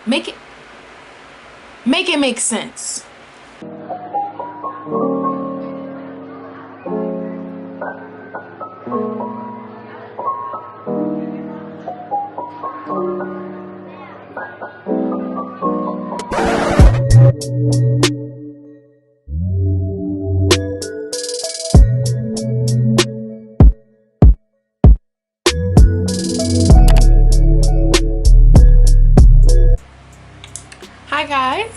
Make it make sense. Hi guys,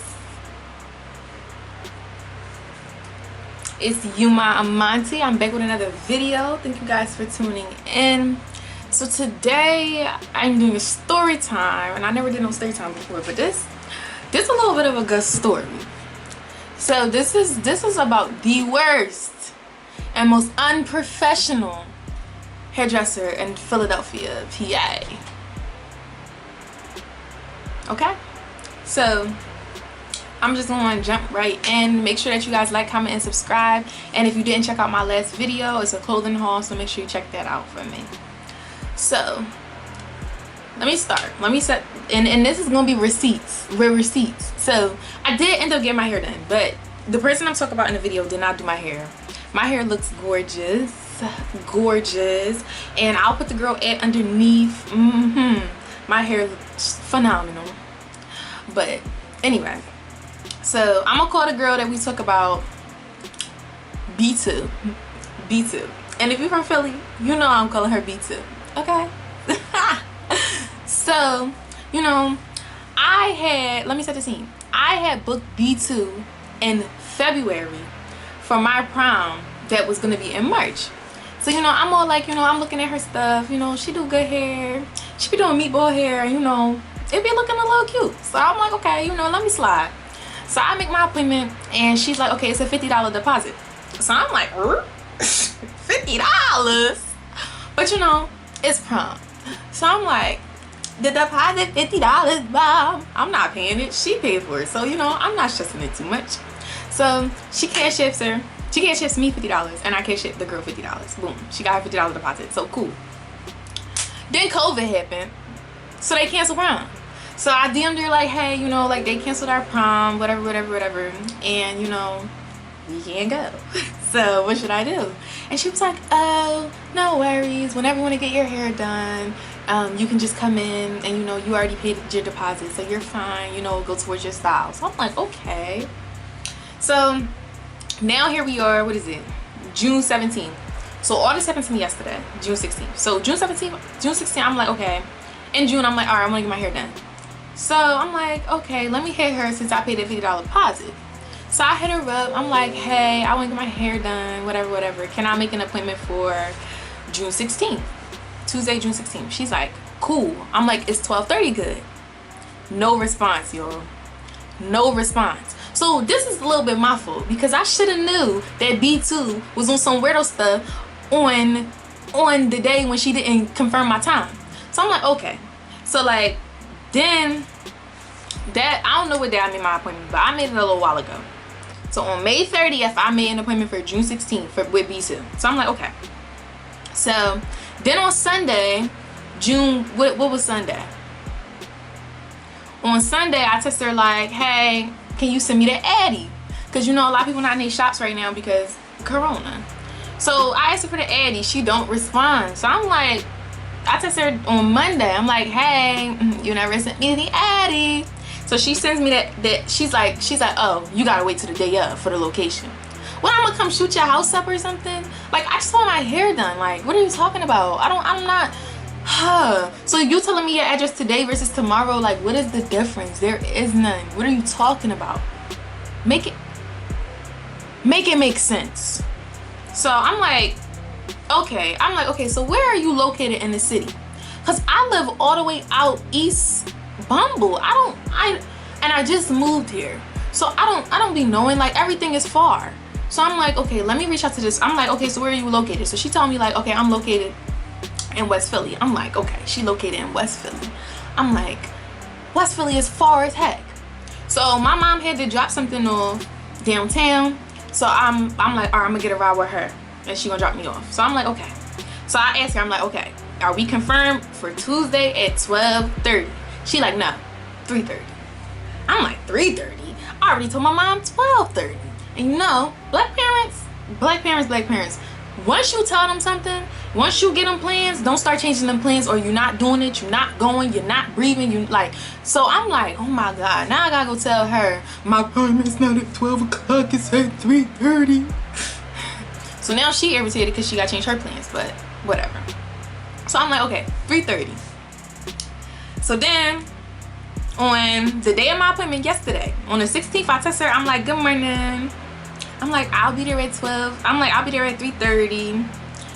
it's Yuma Amante. I'm back with another video. Thank you guys for tuning in. So today I'm doing a story time, and I never did no story time before, but this is a little bit of a good story. So this is about the worst and most unprofessional hairdresser in Philadelphia, PA. Okay? So I'm just going to jump right in. Make sure that you guys like, comment, and subscribe. And if you didn't check out my last video, it's a clothing haul, so make sure you check that out for me. So let me start. Let me set, and this is going to be receipts. So I did end up getting my hair done, but the person I'm talking about in the video did not do my hair. My hair looks gorgeous, and I'll put the girl ad underneath. My hair looks phenomenal. But anyway, so I'm gonna call the girl that we talk about B2. And if you're from Philly, you know I'm calling her B2. Okay? So, you know, let me set the scene. I had booked B2 in February for my prom that was gonna be in March. So, you know, I'm all like, you know, I'm looking at her stuff, you know, she do good hair, she be doing meatball hair, you know, it be looking a little cute. So I'm like, okay, you know, let me slide. So I make my appointment, and she's like, okay, it's a $50 deposit. So I'm like, $50? But you know, it's prom. So I'm like, the deposit $50, Bob. I'm not paying it. She paid for it. So, you know, I'm not stressing it too much. So she cash ships me $50, and I cash ship the girl $50. Boom. She got her $50 deposit. So cool. Then COVID happened. So they canceled prom. So I DM'd her like, hey, you know, like they canceled our prom, whatever. And, you know, we can't go. So what should I do? And she was like, oh, no worries. Whenever you want to get your hair done, you can just come in, and, you know, you already paid your deposit. So you're fine, you know, go towards your style. So I'm like, okay. So now here we are, what is it? June 17th. So all this happened to me yesterday, June 16th. So June 16th, I'm like, okay. In June, I'm like, all right, I'm gonna get my hair done. So I'm like, okay, let me hit her since I paid a $50 deposit. So I hit her up. I'm like, hey, I want to get my hair done, whatever. Can I make an appointment for June 16th? Tuesday, June 16th. She's like, cool. I'm like, it's 12:30 good? No response, y'all. No response. So this is a little bit my fault, because I should have knew that B2 was on some weirdo stuff on the day when she didn't confirm my time. So I'm like, okay. So like, then that, I don't know what day I made my appointment, but I made it a little while ago. So on May 30th, I made an appointment for June 16th with B2. So I'm like, okay. So then on Sunday, what was Sunday? On Sunday, I texted her like, hey, can you send me the Addy? Because, you know, a lot of people not in these shops right now because Corona. So I asked her for the Addy. She don't respond. So I'm like, I texted her on Monday. I'm like, hey, you never sent me the Addy. So she sends me that she's like, oh, you gotta wait till the day of for the location. Well, I'm gonna come shoot your house up or something? Like, I just want my hair done. Like, what are you talking about? I'm not, So you telling me your address today versus tomorrow? Like, what is the difference? There is none. What are you talking about? Make it make sense. So I'm like, okay, so where are you located in the city? Because I live all the way out East Bumble. And I just moved here. So I don't be knowing, like, everything is far. So I'm like, okay, let me reach out to this. I'm like, okay, so where are you located? So she told me like, okay, I'm located in West Philly. I'm like, okay, she located in West Philly. I'm like, West Philly is far as heck. So my mom had to drop something off downtown. So I'm like, all right, I'm gonna get a ride with her, and she gonna drop me off. So I'm like, okay. So I asked her, I'm like, okay, are we confirmed for Tuesday at 12:30? She like, no. 3:30. I'm like, 3:30? I already told my mom 12:30. And you know, black parents, once you tell them something, once you get them plans, don't start changing them plans, or you're not doing it, you're not going, you're not breathing, you like. So I'm like, oh my God, now I gotta go tell her my appointment's not at 12 o'clock, it's at 3:30. So now she irritated because she got to change her plans, but whatever. So I'm like, okay, 3:30. So then on the day of my appointment yesterday, on the 16th, I text her, I'm like, good morning. I'm like, I'll be there at 12. I'm like, I'll be there at 3:30.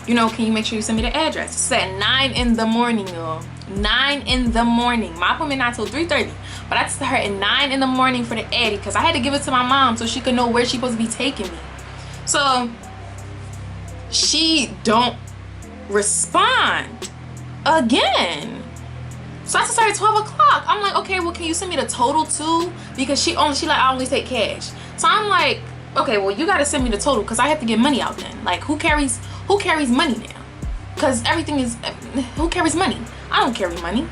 You know, can you make sure you send me the address? It's at 9 in the morning, y'all. 9 in the morning. My appointment not till 3:30. But I texted her at 9 in the morning for the Addy because I had to give it to my mom so she could know where she's supposed to be taking me. So she don't respond again. So I texted her at 12 o'clock. I'm like, okay, well, can you send me the total too? Because she like, I only take cash. So I'm like, okay, well, you gotta send me the total because I have to get money out then. Like, who carries money now? Because everything is, who carries money? I don't carry money.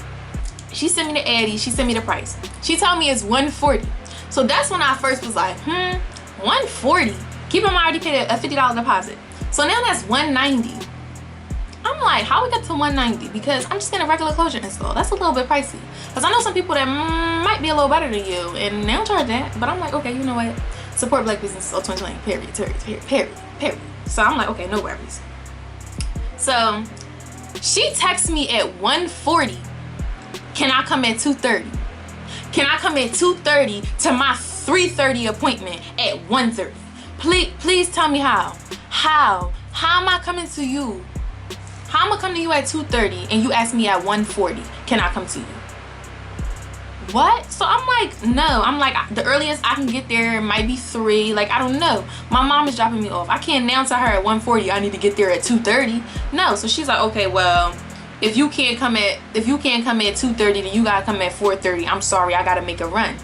She sent me the Addy, she sent me the price. She told me it's $140. So that's when I first was like, $140. Keep in mind I already paid a $50 deposit. So now that's $190. I'm like, how we get to $190? Because I'm just getting a regular closure install. That's a little bit pricey. Because I know some people that might be a little better than you and they don't charge that. But I'm like, okay, you know what? Support black business till 2020, period. So I'm like, okay, no worries. So she texts me at 1:40. Can I come at 2:30? Can I come at 2:30 to my 3:30 appointment at 1:30? Please tell me how. How am I coming to you? How am I coming to you at 2:30 and you ask me at 1:40? Can I come to you? What? So I'm like, no. I'm like, the earliest I can get there might be 3. Like, I don't know. My mom is dropping me off. I can't now tell her at 1:40 I need to get there at 2:30. No. So she's like, okay, well, if you can't come at 2:30, then you gotta come at 4:30. I'm sorry, I gotta make a run.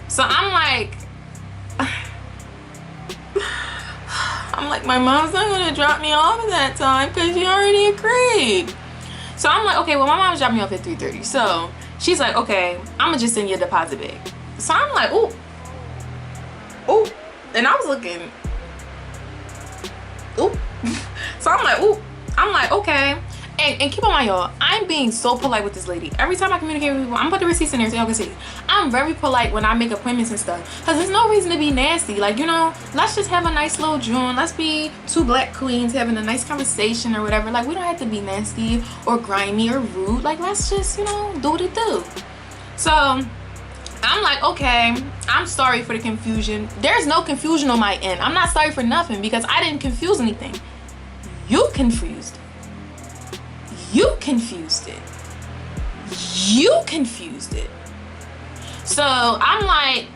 So I'm like, my mom's not gonna drop me off at that time because she already agreed. So I'm like, okay, well, my mom's dropping me off at 3:30. So she's like, okay, I'm gonna just send you a deposit back. So I'm like, ooh. And I was looking, ooh. So I'm like, ooh. I'm like, okay. And keep in mind, y'all, I'm being so polite with this lady. Every time I communicate with people, I'm gonna put the receipts in there so y'all can see. I'm very polite when I make appointments and stuff. Because there's no reason to be nasty. Like, you know, let's just have a nice little joint. Let's be two black queens having a nice conversation or whatever. Like, we don't have to be nasty or grimy or rude. Like, let's just, you know, do what it do. So I'm like, okay, I'm sorry for the confusion. There's no confusion on my end. I'm not sorry for nothing because I didn't confuse anything. You confused it. You confused it. So I'm like,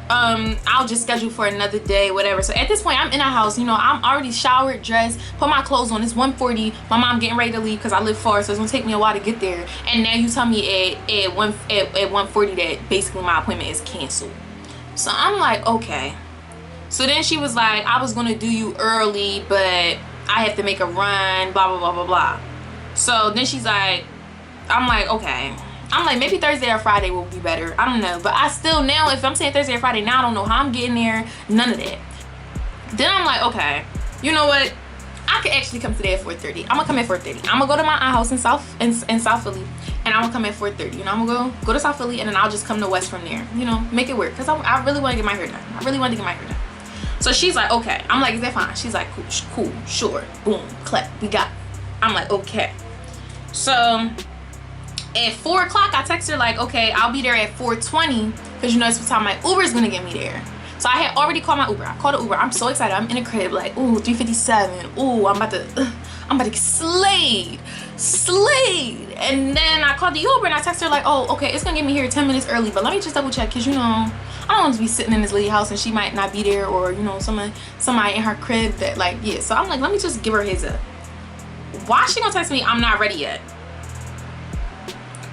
I'll just schedule for another day, whatever. So at this point, I'm in a house, you know, I'm already showered, dressed, put my clothes on. It's 1:40. My mom getting ready to leave because I live far, so it's gonna take me a while to get there. And now you tell me at 1:40 that basically my appointment is canceled. So I'm like, okay. So then she was like, I was gonna do you early, but I have to make a run, blah blah blah blah blah. So then she's like, I'm like, okay. I'm like, maybe Thursday or Friday will be better. I don't know. But I still now, if I'm saying Thursday or Friday, now I don't know how I'm getting there. None of that. Then I'm like, okay, you know what? I could actually come today at 4:30. I'm gonna come at 4:30. I'm gonna go to my aunt house in South Philly, and I'm gonna come at 4:30. You know, I'm gonna go to South Philly, and then I'll just come to West from there. You know, make it work. Cause I really want to get my hair done. So she's like, okay. I'm like, is that fine? She's like, cool, sure, boom, clap, we got it. I'm like, okay. So at 4 o'clock, I text her like, okay, I'll be there at 4:20 because you know that's what time my Uber is gonna get me there. So I had already called my Uber. I called the Uber. I'm so excited. I'm in a crib like, ooh, 357. Ooh, I'm about to get slayed. And then I called the Uber and I texted her like, oh, okay, it's gonna get me here 10 minutes early, but let me just double check because you know I don't want to be sitting in this lady's house and she might not be there, or you know somebody in her crib that like, yeah. So I'm like, let me just give her a heads up. Why she gonna text me I'm not ready yet?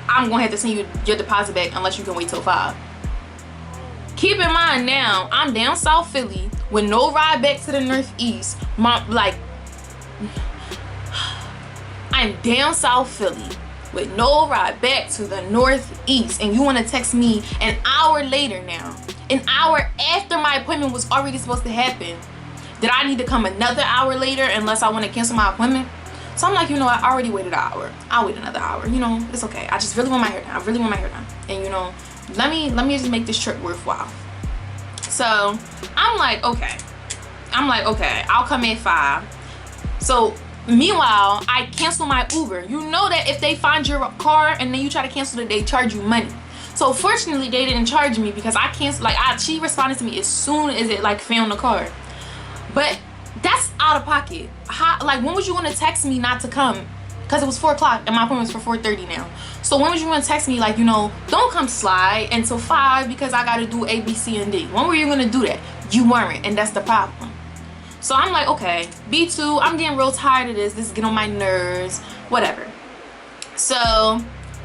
I'm gonna have to send you your deposit back unless you can wait till 5. Keep in mind now, I'm down South Philly with no ride back to the Northeast. I'm down South Philly with no ride back to the Northeast, and you want to text me an hour later now, an hour after my appointment was already supposed to happen, that I need to come another hour later unless I want to cancel my appointment? So I'm like, you know what, I already waited an hour. I'll wait another hour. You know, it's okay. I just really want my hair done. I really want my hair done. And you know, let me just make this trip worthwhile. So I'm like, okay. I'll come at 5. So meanwhile, I cancel my Uber. You know that if they find your car and then you try to cancel it, they charge you money. So fortunately, they didn't charge me because I canceled. Like, she responded to me as soon as it like found the car. But that's out of pocket. Like, when was you gonna text me not to come? Because it was 4 o'clock and my appointment was for 4:30 now. So when was you gonna text me like, you know, don't come slide until 5 because I gotta do A, B, C, and D? When were you gonna do that? You weren't, and that's the problem. So I'm like, okay, B2, I'm getting real tired of this. This is getting on my nerves, whatever. So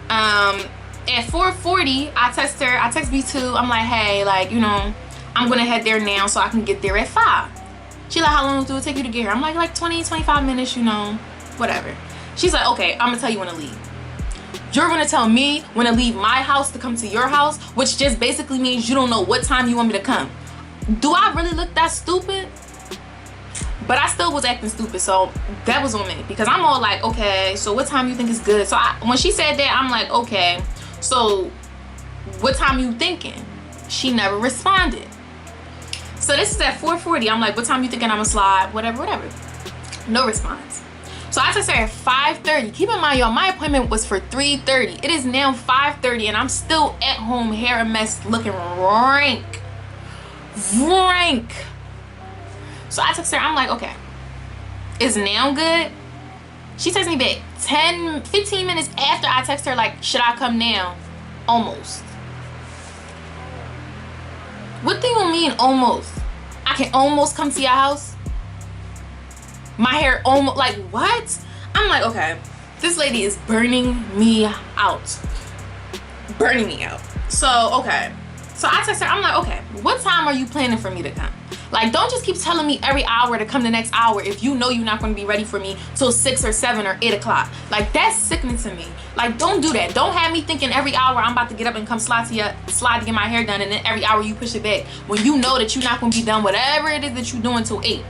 at 4:40, I text B2. I'm like, hey, like, you know, I'm gonna head there now so I can get there at 5. She like, how long do it take you to get here? I'm like 20, 25 minutes, you know, whatever. She's like, okay, I'm gonna tell you when to leave. You're gonna tell me when to leave my house to come to your house, which just basically means you don't know what time you want me to come. Do I really look that stupid? But I still was acting stupid, so that was on me. Because I'm all like, okay, so what time you think is good? So when she said that, I'm like, okay, so what time you thinking? She never responded. So this is at 4:40. I'm like, what time you thinking I'm gonna slide? Whatever. No response. So I text her at 5:30. Keep in mind, y'all, my appointment was for 3:30. It is now 5:30 and I'm still at home, hair a mess, looking rank. So I text her, I'm like, okay, is now good? She texts me back 15 minutes after I text her, like, should I come now? Almost. What do you mean almost? I can almost come to your house? My hair almost, like, what? I'm like, okay, this lady is burning me out. So, okay. So I text her, I'm like, okay, what time are you planning for me to come? Like, don't just keep telling me every hour to come the next hour if you know you're not going to be ready for me till 6 or 7 or 8 o'clock. Like, that's sickening to me. Like, don't do that. Don't have me thinking every hour I'm about to get up and come slide to get my hair done, and then every hour you push it back when you know that you're not going to be done whatever it is that you're doing till 8.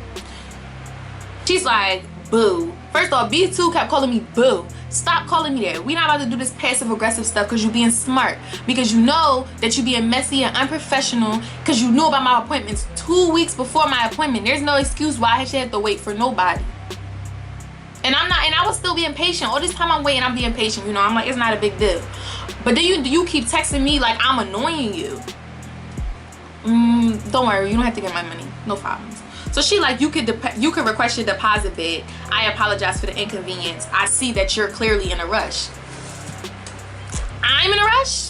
She's like, boo. First off, B2 kept calling me boo. Stop calling me that. We not about to do this passive aggressive stuff because you're being smart. Because you know that you're being messy and unprofessional because you knew about my appointments 2 weeks before my appointment. There's no excuse why I should have to wait for nobody. And I was still being patient. All this time I'm waiting, I'm being patient. You know, I'm like, it's not a big deal. But then you keep texting me like I'm annoying you. Don't worry, you don't have to get my money. No problems. So she like, you could request your deposit back. I apologize for the inconvenience. I see that you're clearly in a rush. I'm in a rush?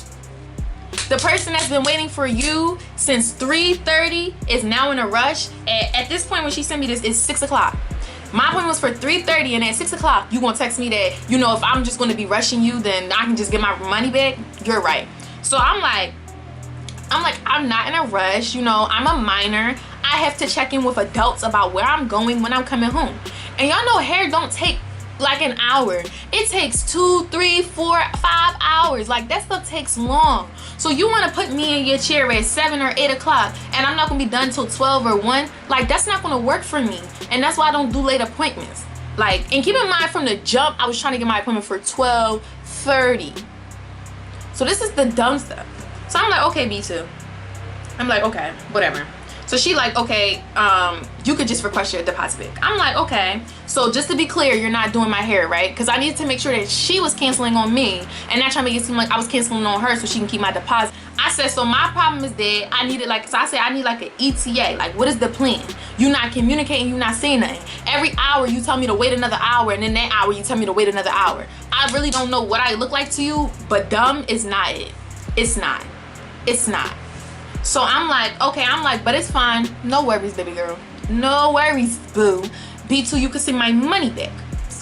The person that's been waiting for you since 3:30 is now in a rush. At this point when she sent me this, it's 6 o'clock. My appointment was for 3:30, and at 6 o'clock, you gonna text me that, you know, if I'm just gonna be rushing you, then I can just get my money back? You're right. So I'm like, I'm not in a rush, you know, I'm a minor. I have to check in with adults about where I'm going when I'm coming home. And y'all know hair don't take like an hour. It takes 2, 3, 4, 5 hours. Like, that stuff takes long. So you want to put me in your chair at 7 or 8 o'clock and I'm not going to be done till 12 or 1? Like, that's not going to work for me. And that's why I don't do late appointments. Like, and keep in mind, from the jump, I was trying to get my appointment for 12:30. So this is the dumb stuff. So I'm like, okay, B2. I'm like, okay, whatever. So she like, okay, you could just request your deposit back. I'm like, okay. So just to be clear, you're not doing my hair, right? Because I needed to make sure that she was canceling on me and not trying to make it seem like I was canceling on her so she can keep my deposit. I said, so my problem is that I needed like, so I said I need like an ETA. Like, what is the plan? You're not communicating, you're not saying nothing. Every hour you tell me to wait another hour, and then that hour you tell me to wait another hour. I really don't know what I look like to you, but dumb is not it. It's not. It's not. So I'm like, okay, but it's fine. No worries, baby girl. No worries, boo. B2, you can send my money back.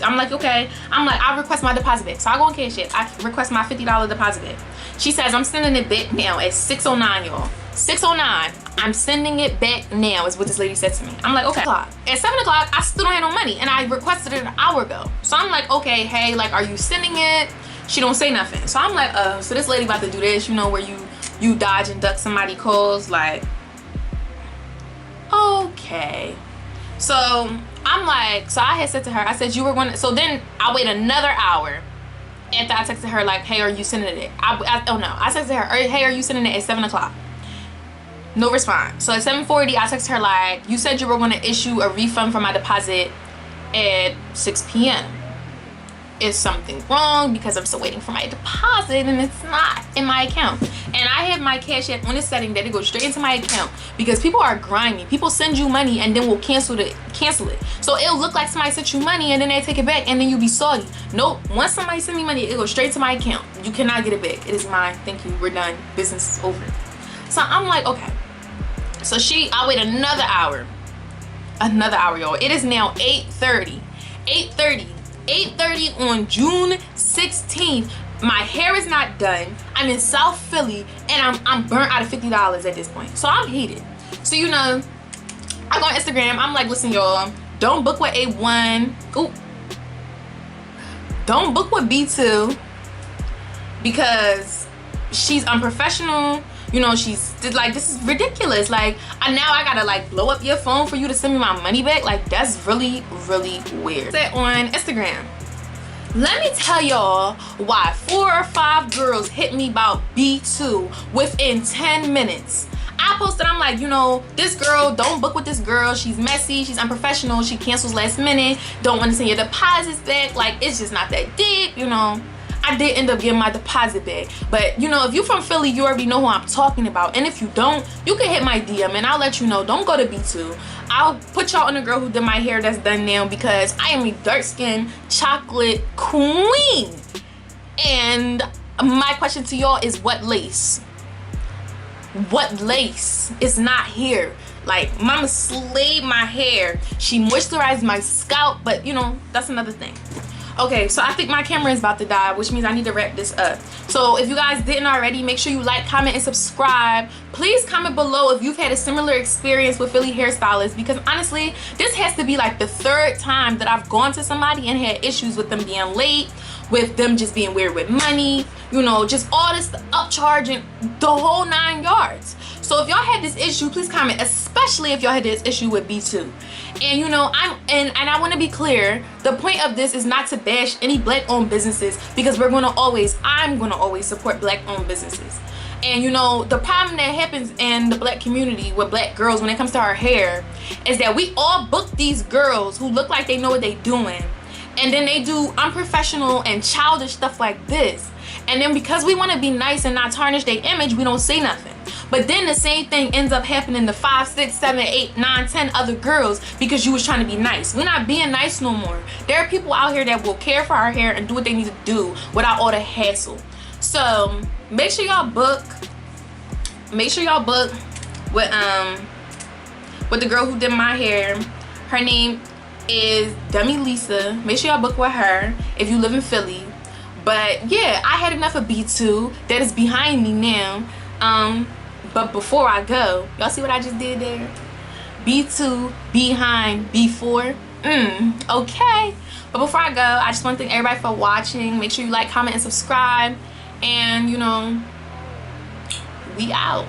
I'm like, okay. I'm like, I'll request my deposit back. So I go on cash it. I request my $50 deposit back. She says, I'm sending it back now at 6:09, y'all. 6:09. I'm sending it back now is what this lady said to me. I'm like, okay. At 7 o'clock, I still don't have no money, and I requested it an hour ago. So I'm like, okay, hey, like, are you sending it? She don't say nothing. So I'm like, so this lady about to do this, you know, where you dodge and duck somebody calls, like, okay. So I'm like, so I had said to her, I said you were going to, so then I wait another hour after I texted her like, hey, are you sending it? I texted her, hey, are you sending it at 7 o'clock? No response. So at 7:40, I texted her like, you said you were going to issue a refund for my deposit at 6 p.m. Is something wrong? Because I'm still waiting for my deposit and it's not in my account. And I have my Cash App on a setting that it goes straight into my account, because people are grimy. People send you money and then will cancel it. So it'll look like somebody sent you money and then they take it back and then you be salty. Nope. Once somebody send me money, it goes straight to my account. You cannot get it back. It is mine. Thank you. We're done. Business is over. So I'm like, okay. So I wait another hour. Another hour, y'all. It is now 8:30. 8:30 on June 16th. My hair is not done. I'm in South Philly and I'm burnt out of $50 at this point. So I'm heated. So you know, I go on Instagram. I'm like, listen, y'all, don't book with A1. Ooh. Don't book with B2 because she's unprofessional. You know, she's like, this is ridiculous. Like, now I gotta like blow up your phone for you to send me my money back. Like, that's really, really weird. On Instagram, let me tell y'all why 4 or 5 girls hit me about B2 within 10 minutes. I posted, I'm like, you know, this girl, don't book with this girl. She's messy, she's unprofessional, she cancels last minute, don't want to send your deposits back. Like, it's just not that deep, you know. I did end up getting my deposit back. But, you know, if you're from Philly, you already know who I'm talking about. And if you don't, you can hit my DM and I'll let you know. Don't go to B2. I'll put y'all on the girl who did my hair that's done now, because I am a dark-skinned chocolate queen. And my question to y'all is, what lace? What lace is not here? Like, mama slayed my hair. She moisturized my scalp, but, you know, that's another thing. Okay, so I think my camera is about to die, which means I need to wrap this up. So if you guys didn't already, make sure you like, comment, and subscribe. Please comment below if you've had a similar experience with Philly hairstylists, because honestly, this has to be like the 3rd time that I've gone to somebody and had issues with them being late, with them just being weird with money, you know, just all this upcharging, the whole 9 yards. So if y'all had this issue, please comment, especially if y'all had this issue with B2. And you know, I want to be clear, the point of this is not to bash any black-owned businesses, because I'm gonna always support black-owned businesses. And you know, the problem that happens in the black community with black girls when it comes to our hair is that we all book these girls who look like they know what they're doing, and then they do unprofessional and childish stuff like this. And then because we want to be nice and not tarnish their image, we don't say nothing. But then the same thing ends up happening to 5, 6, 7, 8, 9, 10 other girls because you was trying to be nice. We're not being nice no more. There are people out here that will care for our hair and do what they need to do without all the hassle. So make sure y'all book. Make sure y'all book with the girl who did my hair. Her name is Dummy Lisa. Make sure y'all book with her if you live in Philly. But yeah, I had enough of B2. That is behind me now. But before I go, y'all see what I just did there? B2 behind B4. Okay. But before I go, I just want to thank everybody for watching. Make sure you like, comment, and subscribe. And you know, we out.